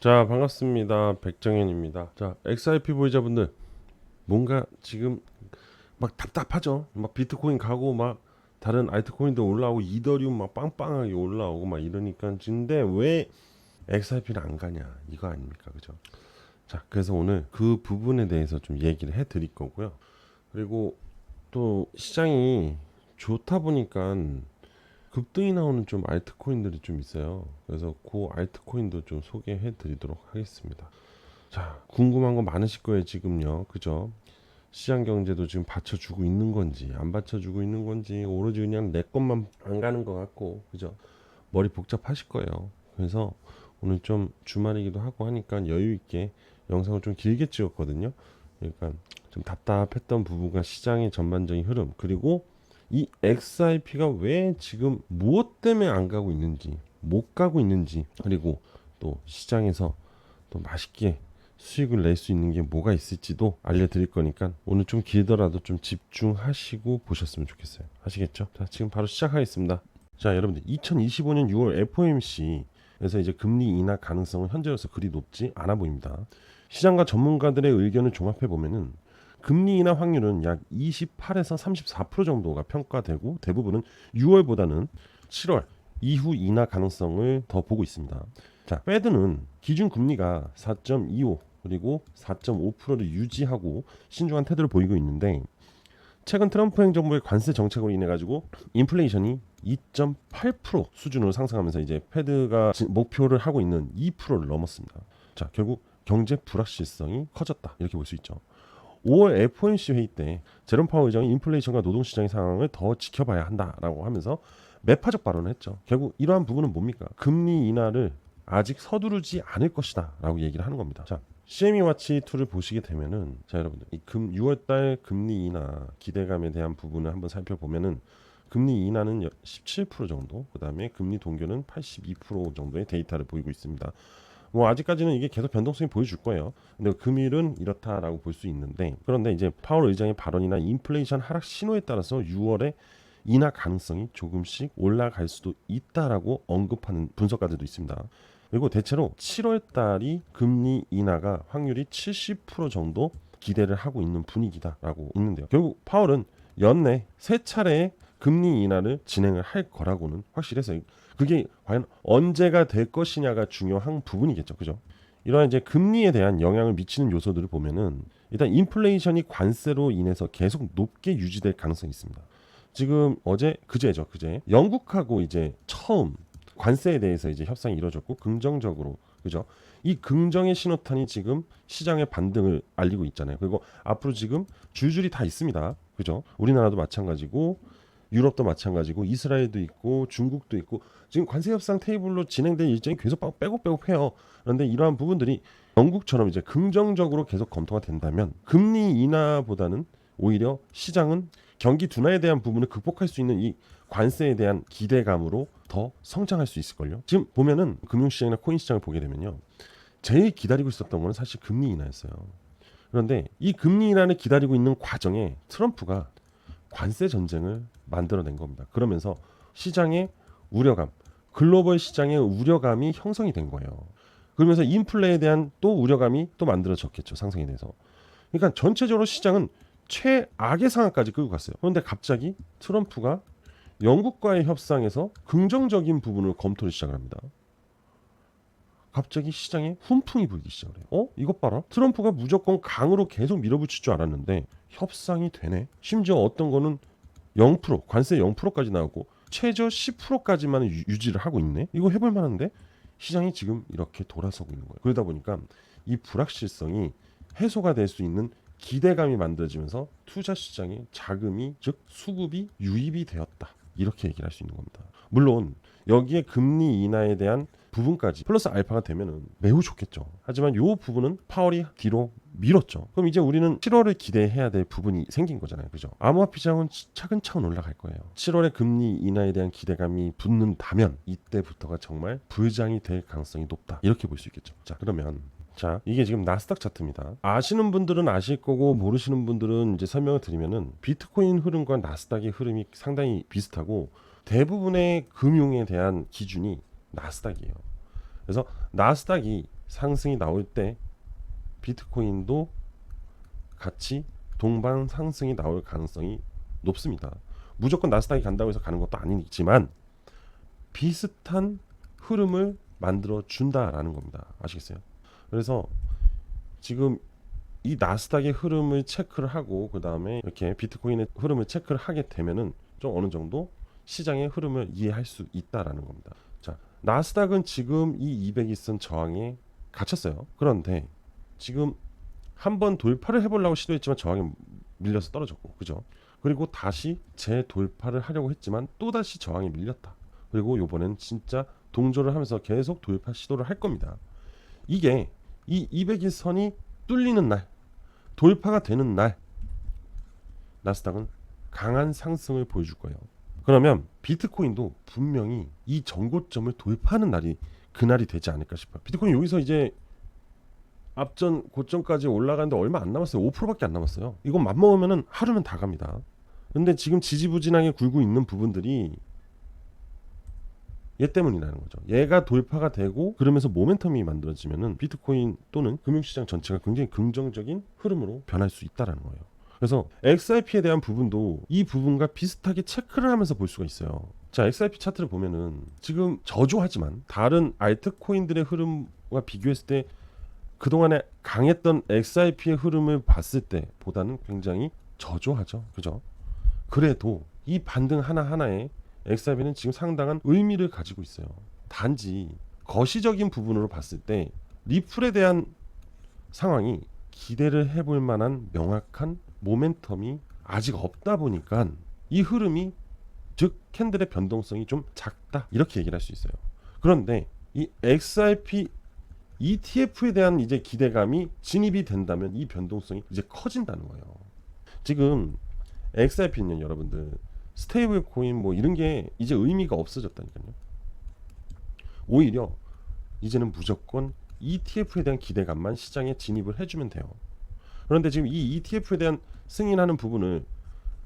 자, 반갑습니다. 백정현입니다. 자, XRP 보유자분들, 뭔가 지금 막 답답하죠? 막 비트코인 가고 막 다른 알트코인도 올라오고 이더리움 막 빵빵하게 올라오고 막 이러니까 근데 왜 XRP는 안 가냐 이거 아닙니까? 그죠? 자, 그래서 오늘 그 부분에 대해서 좀 얘기를 해 드릴 거고요. 그리고 또 시장이 좋다 보니까 급등이 나오는 좀 알트코인들이 좀 있어요. 그래서 그 알트코인도 좀 소개해 드리도록 하겠습니다. 자, 궁금한 거 많으실 거예요, 지금요. 그죠? 시장 경제도 지금 받쳐주고 있는 건지, 안 받쳐주고 있는 건지, 오로지 그냥 내 것만 안 가는 것 같고, 그죠? 머리 복잡하실 거예요. 그래서 오늘 좀 주말이기도 하고 하니까 여유 있게 영상을 좀 길게 찍었거든요. 그러니까 좀 답답했던 부분과 시장의 전반적인 흐름, 그리고 이 XRP가 왜 지금 무엇 때문에 안 가고 있는지, 못 가고 있는지, 그리고 또 시장에서 또 맛있게 수익을 낼 수 있는 게 뭐가 있을지도 알려드릴 거니까 오늘 좀 길더라도 좀 집중하시고 보셨으면 좋겠어요. 아시겠죠? 자, 지금 바로 시작하겠습니다. 자, 여러분들 2025년 6월 FOMC에서 이제 금리 인하 가능성은 현재로서 그리 높지 않아 보입니다. 시장과 전문가들의 의견을 종합해 보면은 금리 인하 확률은 약 28에서 34% 정도가 평가되고 대부분은 6월보다는 7월 이후 인하 가능성을 더 보고 있습니다. 자, 페드는 기준 금리가 4.25 그리고 4.5%를 유지하고 신중한 태도를 보이고 있는데 최근 트럼프 행정부의 관세 정책으로 인해 가지고 인플레이션이 2.8% 수준으로 상승하면서 이제 페드가 목표를 하고 있는 2%를 넘었습니다. 자, 결국 경제 불확실성이 커졌다 이렇게 볼 수 있죠. 5월 FOMC 회의 때 제롬 파월 의장이 인플레이션과 노동시장의 상황을 더 지켜봐야 한다라고 하면서 매파적 발언을 했죠. 결국 이러한 부분은 뭡니까? 금리 인하를 아직 서두르지 않을 것이다 라고 얘기를 하는 겁니다. 자, CME 와치 2를 보시게 되면은 자, 여러분들 이 6월달 금리 인하 기대감에 대한 부분을 한번 살펴보면은 금리 인하는 17% 정도, 그 다음에 금리 동결은 82% 정도의 데이터를 보이고 있습니다. 뭐 아직까지는 이게 계속 변동성이 보여줄 거예요. 근데 금일은 이렇다라고 볼 수 있는데 그런데 이제 파월 의장의 발언이나 인플레이션 하락 신호에 따라서 6월에 인하 가능성이 조금씩 올라갈 수도 있다라고 언급하는 분석가들도 있습니다. 그리고 대체로 7월 달이 금리 인하가 확률이 70% 정도 기대를 하고 있는 분위기다라고 있는데요. 결국 파월은 연내 세 차례의 금리 인하를 진행을 할 거라고는 확실해서 그게 과연 언제가 될 것이냐가 중요한 부분이겠죠. 그죠? 이러한 이제 금리에 대한 영향을 미치는 요소들을 보면은 일단 인플레이션이 관세로 인해서 계속 높게 유지될 가능성이 있습니다. 지금 그제 영국하고 이제 처음 관세에 대해서 이제 협상이 이루어졌고 긍정적으로 그죠? 이 긍정의 신호탄이 지금 시장의 반등을 알리고 있잖아요. 그리고 앞으로 지금 줄줄이 다 있습니다. 그죠? 우리나라도 마찬가지고 유럽도 마찬가지고 이스라엘도 있고 중국도 있고 지금 관세 협상 테이블로 진행된 일정이 계속 빼곡빼곡해요. 그런데 이러한 부분들이 영국처럼 이제 긍정적으로 계속 검토가 된다면 금리 인하보다는 오히려 시장은 경기 둔화에 대한 부분을 극복할 수 있는 이 관세에 대한 기대감으로 더 성장할 수 있을걸요. 지금 보면은 금융시장이나 코인 시장을 보게 되면요. 제일 기다리고 있었던 거는 사실 금리 인하였어요. 그런데 이 금리 인하를 기다리고 있는 과정에 트럼프가 관세 전쟁을 만들어낸 겁니다. 그러면서 시장의 우려감, 글로벌 시장의 우려감이 형성이 된 거예요. 그러면서 인플레에 대한 또 우려감이 또 만들어졌겠죠. 상승에 대해서. 그러니까 전체적으로 시장은 최악의 상황까지 끌고 갔어요. 그런데 갑자기 트럼프가 영국과의 협상에서 긍정적인 부분을 검토를 시작을 합니다. 갑자기 시장에 훈풍이 불기 시작을 해요. 이것 봐라. 트럼프가 무조건 강으로 계속 밀어붙일 줄 알았는데 협상이 되네. 심지어 어떤 거는 0% 관세 0%까지 나오고 최저 10%까지만 유지를 하고 있네. 이거 해볼 만한데 시장이 지금 이렇게 돌아서고 있는 거예요. 그러다 보니까 이 불확실성이 해소가 될 수 있는 기대감이 만들어지면서 투자 시장에 자금이 즉 수급이 유입이 되었다. 이렇게 얘기를 할 수 있는 겁니다. 물론 여기에 금리 인하에 대한 부분까지 플러스 알파가 되면은 매우 좋겠죠. 하지만 이 부분은 파월이 뒤로 밀었죠. 그럼 이제 우리는 7월을 기대해야 될 부분이 생긴 거잖아요. 그죠? 암호화폐 시장은 차근차근 올라갈 거예요. 7월에 금리 인하에 대한 기대감이 붙는다면 이때부터가 정말 불장이 될 가능성이 높다. 이렇게 볼 수 있겠죠. 자, 그러면 이게 지금 나스닥 차트입니다. 아시는 분들은 아실 거고 모르시는 분들은 이제 설명을 드리면은 비트코인 흐름과 나스닥의 흐름이 상당히 비슷하고 대부분의 금융에 대한 기준이 나스닥이에요. 그래서 나스닥이 상승이 나올 때 비트코인도 같이 동반 상승이 나올 가능성이 높습니다. 무조건 나스닥이 간다고 해서 가는 것도 아니지만 비슷한 흐름을 만들어 준다라는 겁니다. 아시겠어요? 그래서 지금 이 나스닥의 흐름을 체크를 하고 그 다음에 이렇게 비트코인의 흐름을 체크를 하게 되면은 좀 어느 정도 시장의 흐름을 이해할 수 있다라는 겁니다. 자, 나스닥은 지금 이 200일선 저항에 갇혔어요. 그런데 지금 한번 돌파를 해보려고 시도했지만 저항에 밀려서 떨어졌고, 그죠? 그리고 다시 재돌파를 하려고 했지만 또다시 저항에 밀렸다. 그리고 요번엔 진짜 동조를 하면서 계속 돌파 시도를 할 겁니다. 이게 이 200일선이 뚫리는 날, 돌파가 되는 날 나스닥은 강한 상승을 보여줄 거예요. 그러면 비트코인도 분명히 이 전고점을 돌파하는 날이 그날이 되지 않을까 싶어요. 비트코인 여기서 이제 앞전 고점까지 올라가는데 얼마 안 남았어요. 5%밖에 안 남았어요. 이건 맘먹으면 하루면 다 갑니다. 근데 지금 지지부진하게 굴고 있는 부분들이 얘 때문이라는 거죠. 얘가 돌파가 되고 그러면서 모멘텀이 만들어지면은 비트코인 또는 금융시장 전체가 굉장히 긍정적인 흐름으로 변할 수 있다라는 거예요. 그래서 XRP에 대한 부분도 이 부분과 비슷하게 체크를 하면서 볼 수가 있어요. 자, XRP 차트를 보면은 지금 저조하지만 다른 알트코인들의 흐름과 비교했을 때 그동안에 강했던 XRP의 흐름을 봤을 때보다는 굉장히 저조하죠. 그죠? 그래도 이 반등 하나하나에 XRP는 지금 상당한 의미를 가지고 있어요. 단지 거시적인 부분으로 봤을 때 리플에 대한 상황이 기대를 해볼 만한 명확한 모멘텀이 아직 없다 보니까 이 흐름이, 즉 캔들의 변동성이 좀 작다, 이렇게 얘기를 할 수 있어요. 그런데 이 XRP ETF에 대한 이제 기대감이 진입이 된다면 이 변동성이 이제 커진다는 거예요. 지금 XRP는 여러분들 스테이블 코인 뭐 이런 게 이제 의미가 없어졌다니까요. 오히려 이제는 무조건 ETF에 대한 기대감만 시장에 진입을 해주면 돼요. 그런데 지금 이 ETF에 대한 승인하는 부분을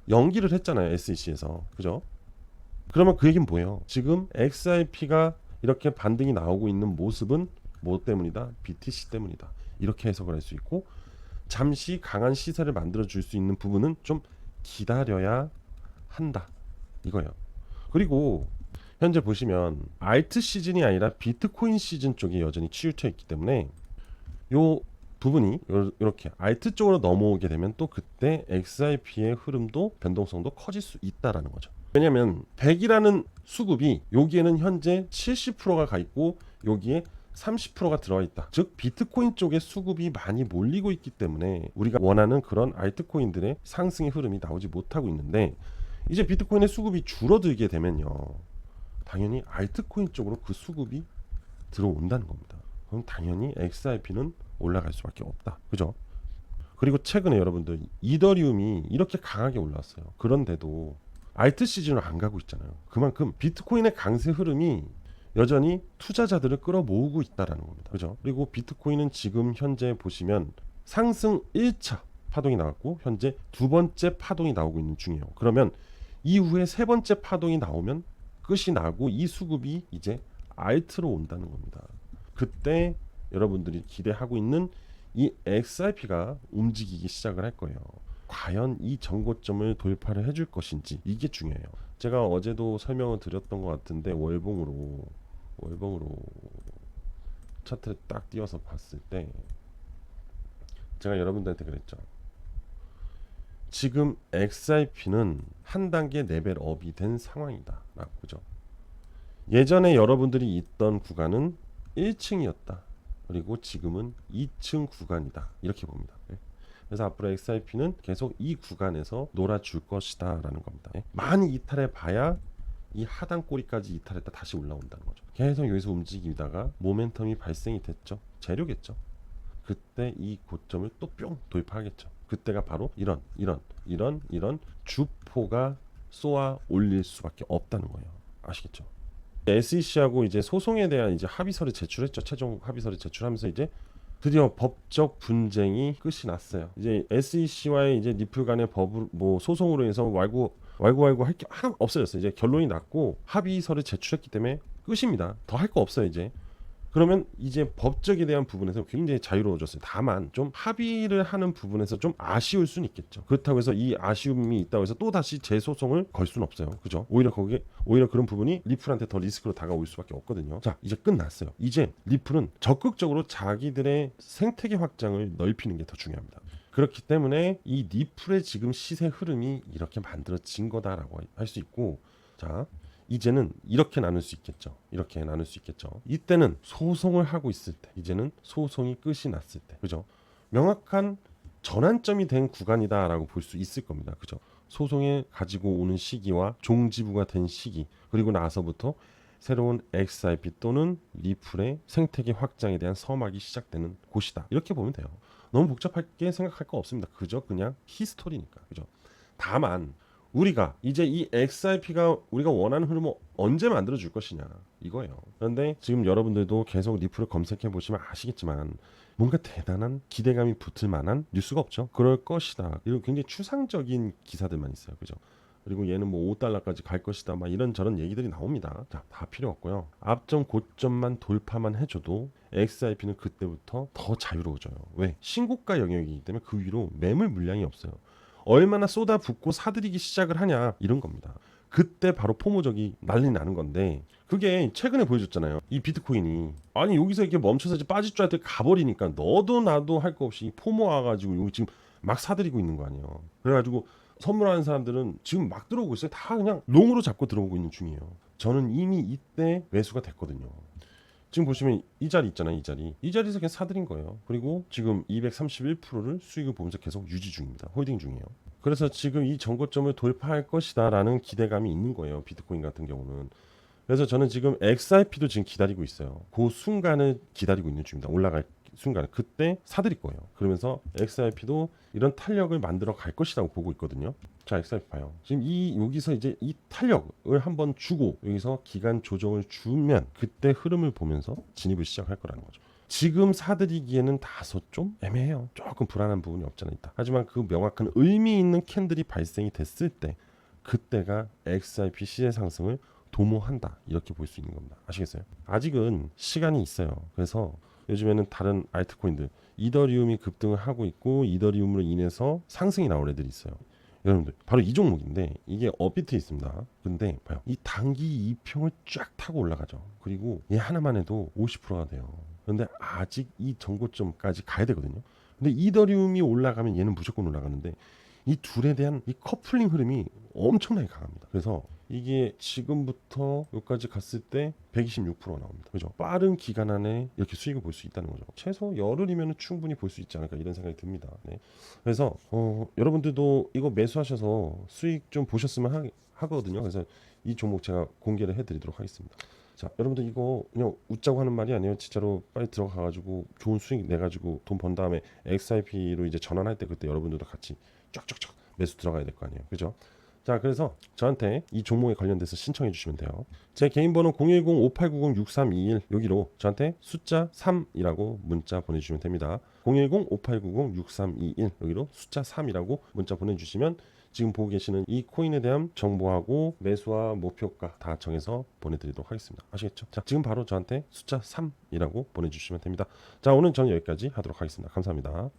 연기를 했잖아요, SEC에서. 그죠? 그러면 그 얘기는 뭐예요? 지금 XRP가 이렇게 반등이 나오고 있는 모습은 뭐 때문이다? BTC 때문이다. 이렇게 해석을 할 수 있고, 잠시 강한 시세를 만들어 줄 수 있는 부분은 좀 기다려야 한다, 이거예요. 그리고 현재 보시면 알트 시즌이 아니라 비트코인 시즌 쪽이 여전히 치우쳐 있기 때문에 요 부분이 이렇게 알트 쪽으로 넘어오게 되면 또 그때 XRP의 흐름도 변동성도 커질 수 있다라는 거죠. 왜냐하면 100이라는 수급이 여기에는 현재 70%가 가 있고 여기에 30%가 들어와 있다. 즉 비트코인 쪽에 수급이 많이 몰리고 있기 때문에 우리가 원하는 그런 알트코인들의 상승의 흐름이 나오지 못하고 있는데, 이제 비트코인의 수급이 줄어들게 되면요, 당연히 알트코인 쪽으로 그 수급이 들어온다는 겁니다. 그럼 당연히 XRP는 올라갈 수밖에 없다. 그죠? 그리고 최근에 여러분들 이더리움이 이렇게 강하게 올랐어요. 그런데도 알트 시즌으로 안 가고 있잖아요. 그만큼 비트코인의 강세 흐름이 여전히 투자자들을 끌어모으고 있다라는 겁니다. 그죠? 그리고 비트코인은 지금 현재 보시면 상승 1차 파동이 나왔고 현재 두 번째 파동이 나오고 있는 중이에요. 그러면 이후에 세 번째 파동이 나오면 끝이 나고 이 수급이 이제 알트로 온다는 겁니다. 그때 여러분들이 기대하고 있는 이 XRP가 움직이기 시작을 할 거예요. 과연 이 전고점을 돌파를 해줄 것인지, 이게 중요해요. 제가 어제도 설명을 드렸던 것 같은데 월봉으로 차트를 딱 띄워서 봤을 때 제가 여러분들한테 그랬죠. 지금 XRP는 한 단계 레벨업이 된 상황이다 라고. 그죠? 예전에 여러분들이 있던 구간은 1층이었다. 그리고 지금은 2층 구간이다. 이렇게 봅니다. 그래서 앞으로 XRP는 계속 이 구간에서 놀아줄 것이다 라는 겁니다. 많이 이탈해 봐야 이 하단 꼬리까지 이탈했다 다시 올라온다는 거죠. 계속 여기서 움직이다가 모멘텀이 발생이 됐죠. 재료겠죠. 그때 이 고점을 또 뿅 돌파하겠죠. 그때가 바로 이런 주포가 쏘아 올릴 수밖에 없다는 거예요. 아시겠죠? SEC하고 이제 소송에 대한 이제 합의서를 제출했죠. 최종 합의서를 제출하면서 이제 드디어 법적 분쟁이 끝이 났어요. 이제 SEC와의 이제 니플 간의 뭐 소송으로 해서 왈구 할 게 하나 없어졌어요. 이제 결론이 났고 합의서를 제출했기 때문에 끝입니다. 더 할 거 없어요 이제. 그러면 이제 법적에 대한 부분에서 굉장히 자유로워졌어요. 다만 좀 합의를 하는 부분에서 좀 아쉬울 수는 있겠죠. 그렇다고 해서 이 아쉬움이 있다고 해서 또 다시 재소송을 걸 수는 없어요. 그죠? 오히려 그런 부분이 리플한테 더 리스크로 다가올 수밖에 없거든요. 자, 이제 끝났어요. 이제 리플은 적극적으로 자기들의 생태계 확장을 넓히는 게 더 중요합니다. 그렇기 때문에 이 리플의 지금 시세 흐름이 이렇게 만들어진 거다라고 할 수 있고, 자, 이제는 이렇게 나눌 수 있겠죠. 이렇게 나눌 수 있겠죠. 이때는 소송을 하고 있을 때, 이제는 소송이 끝이 났을 때, 그죠? 명확한 전환점이 된 구간이다라고 볼 수 있을 겁니다. 그죠? 소송에 가지고 오는 시기와 종지부가 된 시기, 그리고 나서부터 새로운 XRP 또는 리플의 생태계 확장에 대한 서막이 시작되는 곳이다. 이렇게 보면 돼요. 너무 복잡하게 생각할 거 없습니다. 그저 그냥 히스토리니까. 그죠? 다만 우리가 이제 이 XRP가 우리가 원하는 흐름을 언제 만들어 줄 것이냐 이거예요. 그런데 지금 여러분들도 계속 리플을 검색해 보시면 아시겠지만 뭔가 대단한 기대감이 붙을 만한 뉴스가 없죠. 그럴 것이다. 그리고 굉장히 추상적인 기사들만 있어요. 그죠? 그리고 얘는 뭐 5달러까지 갈 것이다. 막 이런저런 얘기들이 나옵니다. 자, 다 필요 없고요. 앞점 고점만 돌파만 해줘도 XRP는 그때부터 더 자유로워져요. 왜? 신고가 영역이기 때문에 그 위로 매물 물량이 없어요. 얼마나 쏟아붓고 사들이기 시작을 하냐 이런 겁니다. 그때 바로 포모적이 난리 나는 건데 그게 최근에 보여줬잖아요. 이 비트코인이 아니 여기서 이렇게 멈춰서 이제 빠질 줄 알았더니 가버리니까 너도 나도 할 거 없이 포모 와가지고 여기 지금 막 사들이고 있는 거 아니에요. 그래가지고 선물하는 사람들은 지금 막 들어오고 있어요. 다 그냥 롱으로 잡고 들어오고 있는 중이에요. 저는 이미 이때 매수가 됐거든요. 지금 보시면 이 자리 있잖아요. 이 자리에서 그냥 사들인 거예요. 그리고 지금 231%를 수익을 보면서 계속 유지 중입니다. 홀딩 중이에요. 그래서 지금 이 전고점을 돌파할 것이다 라는 기대감이 있는 거예요. 비트코인 같은 경우는. 그래서 저는 지금 XRP도 지금 기다리고 있어요. 그 순간을 기다리고 있는 중입니다. 올라갈 순간 그때 사들일 거예요. 그러면서 XRP도 이런 탄력을 만들어 갈 것이라고 보고 있거든요. 자, XRP 봐요. 지금 여기서 이제 이 탄력을 한번 주고 여기서 기간 조정을 주면 그때 흐름을 보면서 진입을 시작할 거라는 거죠. 지금 사들이기에는 다소 좀 애매해요. 조금 불안한 부분이 없잖아 있다. 하지만 그 명확한 의미 있는 캔들이 발생이 됐을 때 그때가 XRP 시세 상승을 도모한다 이렇게 볼 수 있는 겁니다. 아시겠어요? 아직은 시간이 있어요. 그래서 요즘에는 다른 알트코인들 이더리움이 급등을 하고 있고 이더리움으로 인해서 상승이 나올 애들이 있어요. 여러분들 바로 이 종목인데 이게 업비트에 있습니다. 근데 봐요. 이 단기 이평을 쫙 타고 올라가죠. 그리고 얘 하나만 해도 50%가 돼요. 그런데 아직 이 전고점까지 가야 되거든요. 근데 이더리움이 올라가면 얘는 무조건 올라가는데 이 둘에 대한 이 커플링 흐름이 엄청나게 강합니다. 그래서 이게 지금부터 여기까지 갔을 때 126%가 나옵니다. 그죠? 빠른 기간 안에 이렇게 수익을 볼 수 있다는 거죠. 최소 열흘이면 충분히 볼 수 있지 않을까 이런 생각이 듭니다. 네. 그래서 여러분들도 이거 매수하셔서 수익 좀 보셨으면 하거든요. 그래서 이 종목 제가 공개를 해드리도록 하겠습니다. 자, 여러분들 이거 그냥 웃자고 하는 말이 아니에요. 진짜로 빨리 들어가가지고 좋은 수익 내가지고 돈 번 다음에 XRP로 이제 전환할 때 그때 여러분들도 같이 쫙쫙쫙 매수 들어가야 될 거 아니에요. 그죠? 자, 그래서 저한테 이 종목에 관련돼서 신청해 주시면 돼요. 제 개인 번호 010-5890-6321 여기로 저한테 숫자 3이라고 문자 보내주시면 됩니다. 010-5890-6321 여기로 숫자 3이라고 문자 보내주시면 지금 보고 계시는 이 코인에 대한 정보하고 매수와 목표가 다 정해서 보내드리도록 하겠습니다. 아시겠죠? 자, 지금 바로 저한테 숫자 3이라고 보내주시면 됩니다. 자, 오늘 저는 여기까지 하도록 하겠습니다. 감사합니다.